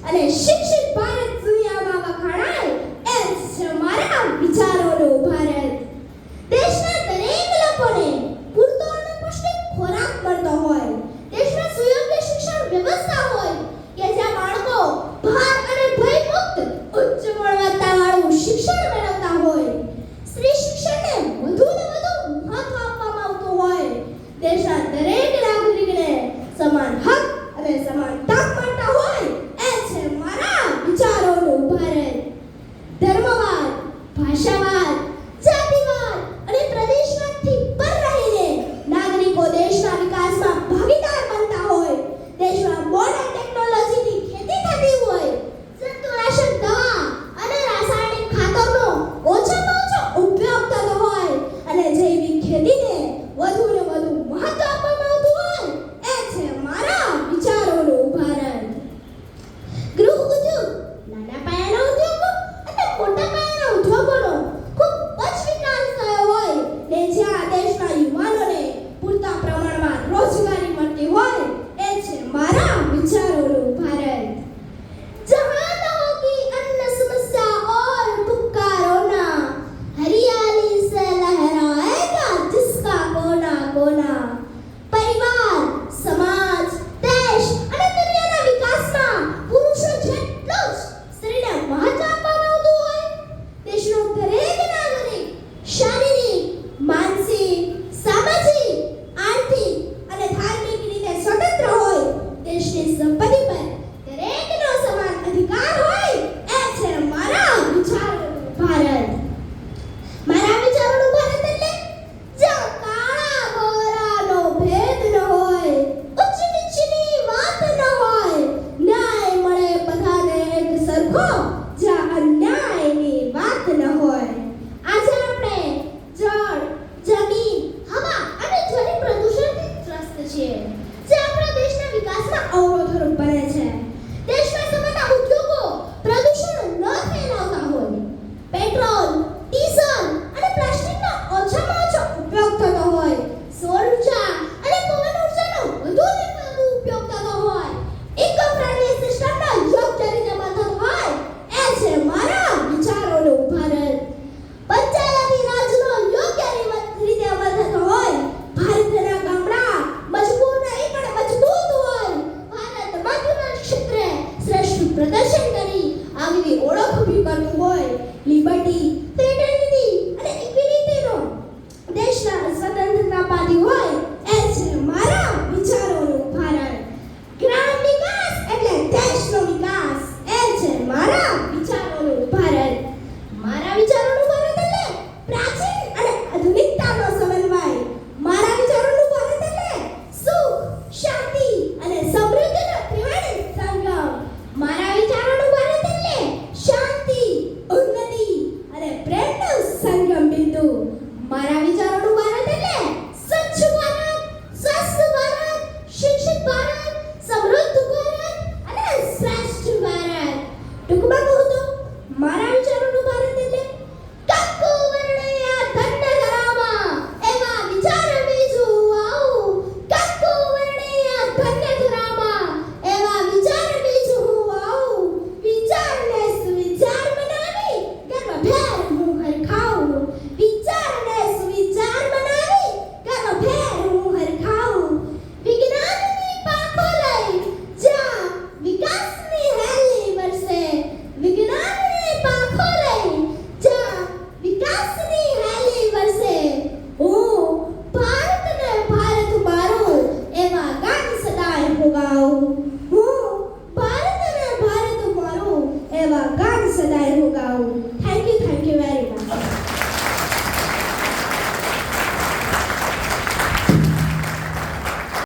અને શિક્ષિત ભારત દુનિયામાં વખાણાય એમ છે મારા વિચારોનો ભારત. દેશના દરેક લોકોને પૂરતો અને પૌષ્ટિક ખોરાક મળતો હોય, દેશમાં સુયોગ્ય શિક્ષણ વ્યવસ્થા હોય કે જ્યાં બાળકો ભાર અને ભય મુક્ત ઉચ્ચ ગુણવત્તાવાળું શિક્ષણ મેળવતા હોય, સ્ત્રી શિક્ષણને વધુને વધુ મહત્વ આપવામાં આવતું હોય, દેશના દરેક નાગરિકને સમાન હક અને સમાન તક મળતા હોય એ છે મારા વિચારોનું ભારત. ધર્મવાદ, ભાષાવાદ, જાતિવાદ અને પ્રદેશવાદથી પર રહીને નાગરિકો દેશના વિકાસમાં ભાગીદાર બનતા હોય, દેશમાં મોડર્ન ટેકનોલોજીની ખેતી થતી હોય, જંતુનાશક દવા અને રાસાયણિક ખાતરનો ઓછામાં ઓછો ઉપયોગ થતો હોય અને જૈવિક ખેતીને વધુને વધુ મહત્વ આપવામાં આવતું હોય એ છે મારા વિચારોનું ભારત. ગૃહ ઉદ્યોગ, નાના પાયાના ઉદ્યોગો અને મોટા પાયાના ઉદ્યોગોનો ખૂબ ઉચ્ચ વિકાસ થયો હોય ને જ્યાં દેશના યુવાનોને પૂરતા પ્રમાણમાં રોજગારી મળતી હોય એ છે મારા વિચારોનું ભારત. जहाँ तक की अन्य समस्या और पुकारों हरियाली से लहराएगा जिसका कोना कोना. परिवार, समाज, देश અને દુનિયાના વિકાસમાં પુરુષો જેટલો જ સ્ત્રીને મહત્વ આપવામાં આવતું હોય, દેશનો દરેક નાગરિક શારીરિક, માનસિક, સામાજિક, આર્થિક અને ધાર્મિક રીતે સ્વતંત્ર હોય, દેશની સંપત્તિ પર દરેકનો સમાન અધિકાર હોય એ છે મારા વિચારોનું ભારત. મારા વિચારોનું ભારત એટલે જ્યાં કાળા ગોરાનો ભેદ ન હોય, ઉચ્ચ નીચની વાત ન હોય, ન્યાય મળે બધાને એક સરખો, જ્યાં અન્યાયની વાત ન હોય. આજે આપણે જળ, જમીન, હવા અને ધ્વનિ પ્રદૂષણથી ત્રસ્ત છીએ, જે આપણા દેશના વિકાસમાં અવરોધરૂપ બને છે. દેશમાં સમાતા ઉદ્યોગો પ્રદૂષણ ન ફેલાવતા હોય, પેટ્રોલ, ડીઝલ અને પ્લાસ્ટિકનો ઓછામાં ઓછો ઉપયોગ થતો હોય, સૌર ઉર્જા અને પવન ઉર્જાનો વધુને વધુ ઉપયોગ થતો હોય, ઇકો ફ્રેન્ડલી સિસ્ટમનો યોગ્ય રીતે બંધ હોય એ છે મારા વિચારોનું ભારત. પંચાયતી રાજનો યોગ્ય રીતે અમલ થતો હોય, ભારતના ગામડા મજબૂત નહીં પણ મજબૂત હોય, ભારત મધ્યના ક્ષેત્રે શ્રેષ્ઠ પ્રદર્શન કરી આગવી ઓળખ ઊભી કરતું હોય, લિબર્ટી, ફ્રેટર્નિટી અને ઇક્વિલિટીનો દેશના સ્વતંત્રતા પામી હોય એ છે મારા વિચારોનું ભારત. ગ્રામ વિકાસ એટલે દેશનો વિકાસ એ છે મારા વિચારોનું ભારત. મારા વિચારોનું ભારત એટલે પ્રાચીન અને આધુનિકતાનો સમન્વય. મારા વિચારોનું ભારત એટલે સુખ, શાંતિ અને સમૃદ્ધિનો ત્રિવેણી સંગમ. મારા વિચારોનું ભારત એટલે શાંતિ, ઉન્નતિ અને પ્રેમનો સંગમ બિંદુ. મારા વિચારોનું ભારત એટલે સ્વચ્છ ભારત, સ્વસ્થ ભારત, શિક્ષિત ભારત, સમૃદ્ધ ભારત અને શ્રેષ્ઠ ભારત. ટૂંકમાં કહું તો મારા વિચારોનું ભારત એટલે કાકો વર્ણયા ધન્ય ધરામાં એવા વિચાર બીજું આવું. કાકો વર્ણયા ધન્ય ધરામાં એવા વિચાર બીજું આવું. વિચારને સુવિચાર બનાવી ગર્ભભેર હું હરખાવું. વિચારને સુવિચાર બનાવી ગર્ભભેર હું હરખાવું. વિજ્ઞાનની પાંખો લઈ જ્યાં વિકાસની હેલી વરસે. વિજ્ઞાનની પાંખો લઈ જ્યાં વિકાસની હેલી વરસે. હું ભારતને ભારત મારું એવા ગાન સદાય હું ગાઉં. હું ભારતને ભારત મારું એવા ગાન સદાય હું ગાઉં. થેન્ક